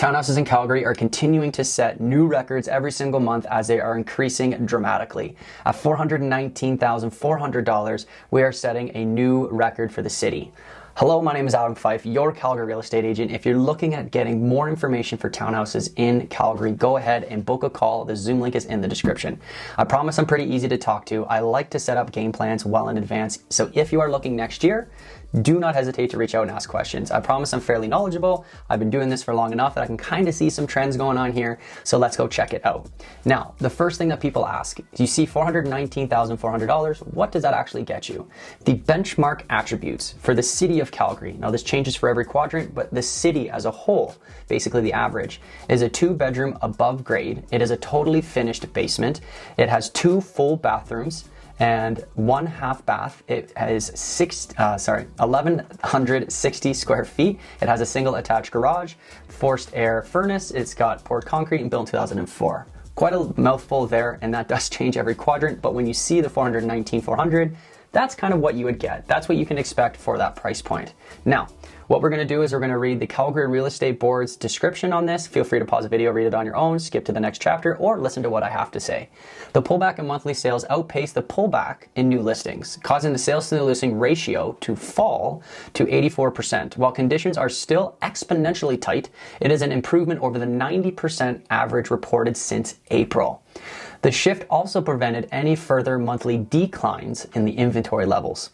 Townhouses in Calgary are continuing to set new records every single month as they are increasing dramatically. At $419,400, we are setting a new record for the city. Hello, my name is Fyfe, your Calgary real estate agent. If you're looking at getting more information for townhouses in Calgary, go ahead and book a call. The Zoom link is in the description. I promise I'm pretty easy to talk to. I like to set up game plans well in advance. So if you are looking next year, do not hesitate to reach out and ask questions. I promise I'm fairly knowledgeable. I've been doing this for long enough that I can kind of see some trends going on here. So let's go check it out. Now, the first thing that people ask, you see $419,400. What does that actually get you? The benchmark attributes for the city of Calgary. Now this changes for every quadrant, but the city as a whole, basically the average, is a 2-bedroom above grade. It is a totally finished basement. It has 2 full bathrooms and 1 half bath. It has 1,160 square feet. It has a single attached garage, forced air furnace. It's got poured concrete and built in 2004. Quite a mouthful there, and that does change every quadrant, but when you see the $419,400, that's kind of what you would get. That's what you can expect for that price point. Now, what we're gonna do is we're gonna read the Calgary Real Estate Board's description on this. Feel free to pause the video, read it on your own, skip to the next chapter, or listen to what I have to say. The pullback in monthly sales outpaced the pullback in new listings, causing the sales to new listing ratio to fall to 84%. While conditions are still exponentially tight, it is an improvement over the 90% average reported since April. The shift also prevented any further monthly declines in the inventory levels.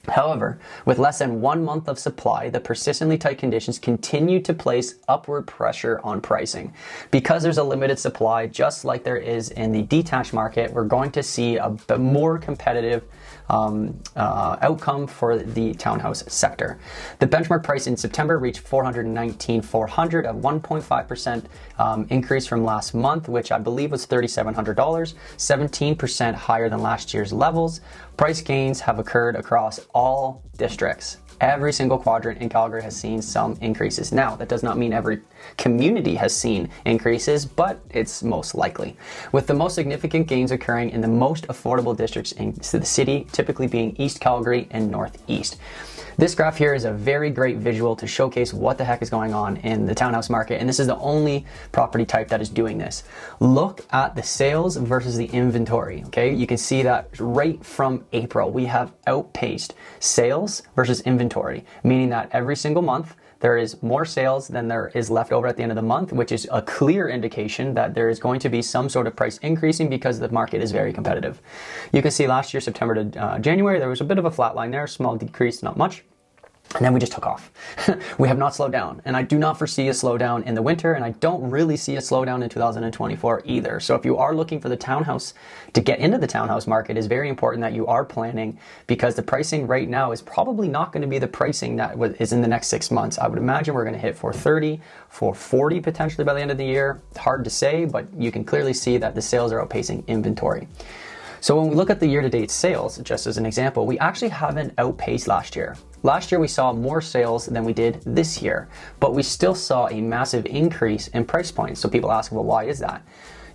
However, with less than 1 month of supply, the persistently tight conditions continue to place upward pressure on pricing. Because there's a limited supply, just like there is in the detached market, we're going to see a more competitive outcome for the townhouse sector. The benchmark price in September reached $419,400, a 1.5% increase from last month, which I believe was $3,700, 17% higher than last year's levels. Price gains have occurred across all districts. Every single quadrant in Calgary has seen some increases. Now, that does not mean every community has seen increases, but it's most likely. With the most significant gains occurring in the most affordable districts in the city, typically being East Calgary and Northeast. This graph here is a very great visual to showcase what the heck is going on in the townhouse market, and this is the only property type that is doing this. Look at the sales versus the inventory, okay? You can see that right from April, we have outpaced sales versus inventory, meaning that every single month, there is more sales than there is left over at the end of the month, which is a clear indication that there is going to be some sort of price increasing because the market is very competitive. You can see last year, September to January, there was a bit of a flat line there, small decrease, not much. And then we just took off. We have not slowed down, and I do not foresee a slowdown in the winter, and I don't really see a slowdown in 2024 either. So if you are looking for the townhouse, to get into the townhouse market, is very important that you are planning, because the pricing right now is probably not going to be the pricing that is in the next 6 months. I would imagine we're going to hit 430, 440 potentially by the end of the year. It's hard to say, but you can clearly see that the sales are outpacing inventory. So when we look at the year-to-date sales, just as an example, we actually haven't outpaced last year. Last year we saw more sales than we did this year, but we still saw a massive increase in price points. So people ask, well, why is that?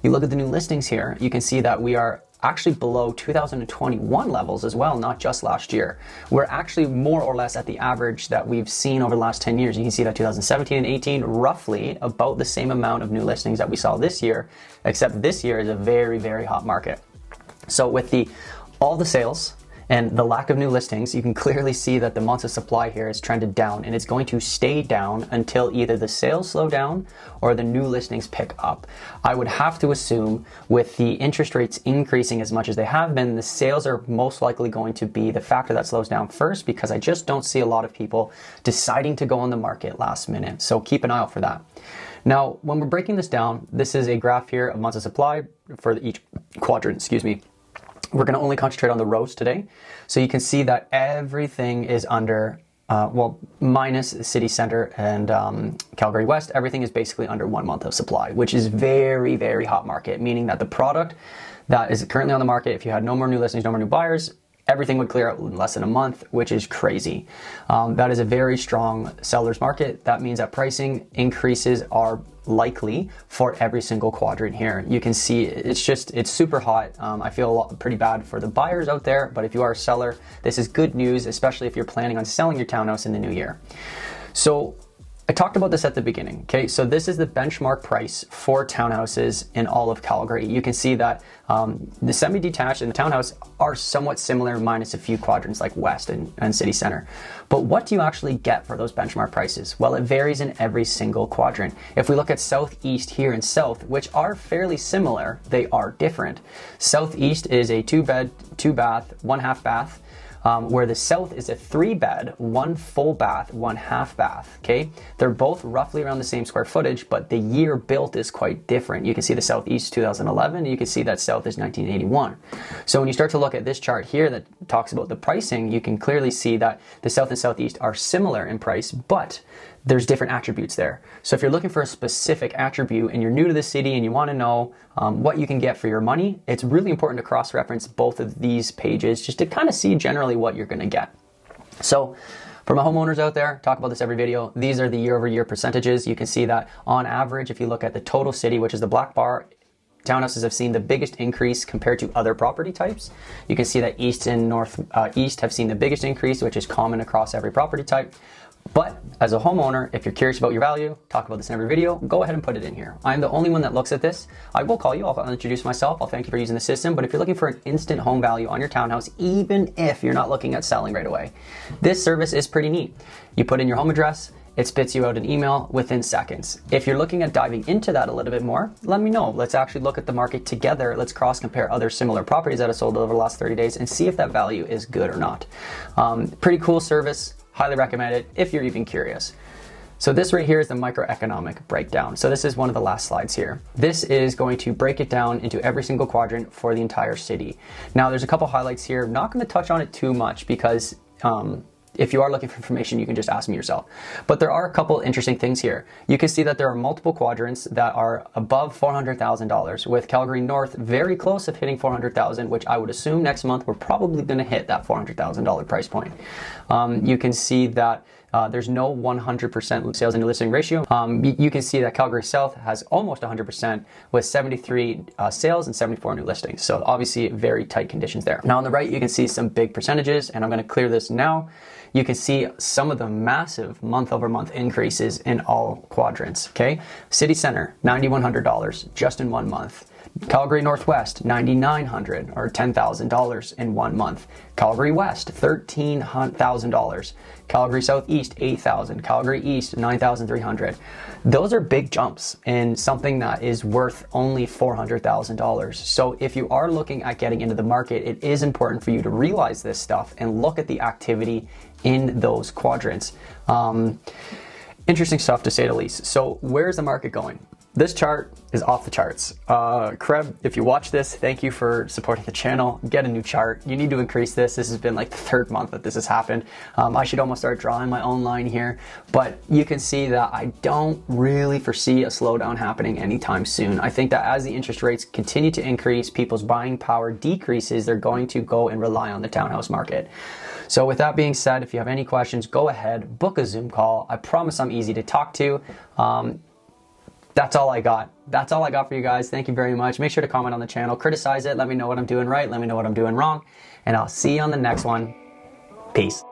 You look at the new listings here, you can see that we are actually below 2021 levels as well, not just last year. We're actually more or less at the average that we've seen over the last 10 years. You can see that 2017 and 18, roughly about the same amount of new listings that we saw this year, except this year is a very, very hot market. So with all the sales and the lack of new listings, you can clearly see that the months of supply here is trended down, and it's going to stay down until either the sales slow down or the new listings pick up. I would have to assume with the interest rates increasing as much as they have been, the sales are most likely going to be the factor that slows down first, because I just don't see a lot of people deciding to go on the market last minute. So keep an eye out for that. Now, when we're breaking this down, this is a graph here of months of supply for each quadrant, excuse me. We're going to only concentrate on the rows today. So you can see that everything is under, minus the city center and Calgary West, everything is basically under 1 month of supply, which is very, very hot market, meaning that the product that is currently on the market, if you had no more new listings, no more new buyers, everything would clear out in less than a month, which is crazy. That is a very strong seller's market. That means that pricing increases are likely for every single quadrant here. You can see it's super hot. I feel pretty bad for the buyers out there, but if you are a seller, this is good news, especially if you're planning on selling your townhouse in the new year. So I talked about this at the beginning, okay? So this is the benchmark price for townhouses in all of Calgary. You can see that the semi-detached and the townhouse are somewhat similar, minus a few quadrants like West and City Center. But what do you actually get for those benchmark prices? Well, it varies in every single quadrant. If we look at Southeast here and South, which are fairly similar, they are different. Southeast is a 2-bed, 2-bath, 1/2 bath. Where the South is a 3-bed, 1 full bath, 1 half bath, okay? They're both roughly around the same square footage, but the year built is quite different. You can see the Southeast 2011, and you can see that South is 1981. So when you start to look at this chart here that talks about the pricing, you can clearly see that the South and Southeast are similar in price, but there's different attributes there. So if you're looking for a specific attribute and you're new to the city and you want to know what you can get for your money, it's really important to cross-reference both of these pages just to kind of see generally what you're going to get. So for my homeowners out there, talk about this every video, these are the year-over-year percentages. You can see that on average, if you look at the total city, which is the black bar, townhouses have seen the biggest increase compared to other property types. You can see that East and Northeast have seen the biggest increase, which is common across every property type. But as a homeowner, if you're curious about your value, talk about this in every video, go ahead and put it in here. I'm the only one that looks at this. I will call you, I'll introduce myself, I'll thank you for using the system, but if you're looking for an instant home value on your townhouse, even if you're not looking at selling right away, this service is pretty neat. You put in your home address, it spits you out an email within seconds. If you're looking at diving into that a little bit more, let me know. Let's actually look at the market together. Let's cross compare other similar properties that have sold over the last 30 days and see if that value is good or not. Pretty cool service. Highly recommend it if you're even curious. So this right here is the microeconomic breakdown. So this is one of the last slides here. This is going to break it down into every single quadrant for the entire city. Now there's a couple highlights here. I'm not going to touch on it too much because if you are looking for information, you can just ask me yourself. But there are a couple interesting things here. You can see that there are multiple quadrants that are above $400,000, with Calgary North very close of hitting $400,000, which I would assume next month we're probably going to hit that $400,000 price point. You can see that there's no 100% sales and listing ratio. You can see that Calgary South has almost 100% with 73 sales and 74 new listings. So obviously very tight conditions there. Now on the right, you can see some big percentages, and I'm going to clear this now. You can see some of the massive month-over-month increases in all quadrants, okay? City Center, $9,100 just in 1 month. Calgary Northwest, $9,900 or $10,000 in 1 month. Calgary West, $13,000. Calgary Southeast, $8,000. Calgary East, $9,300. Those are big jumps in something that is worth only $400,000. So if you are looking at getting into the market, it is important for you to realize this stuff and look at the activity in those quadrants. Interesting stuff to say the least. So where's the market going? This chart is off the charts. Kreb, if you watch this, thank you for supporting the channel. Get a new chart. You need to increase this. This has been like the 3rd month that this has happened. I should almost start drawing my own line here, but you can see that I don't really foresee a slowdown happening anytime soon. I think that as the interest rates continue to increase, people's buying power decreases, they're going to go and rely on the townhouse market. So with that being said, if you have any questions, go ahead, book a Zoom call. I promise I'm easy to talk to. That's all I got. That's all I got for you guys. Thank you very much. Make sure to comment on the channel, criticize it, let me know what I'm doing right, let me know what I'm doing wrong, and I'll see you on the next one. Peace.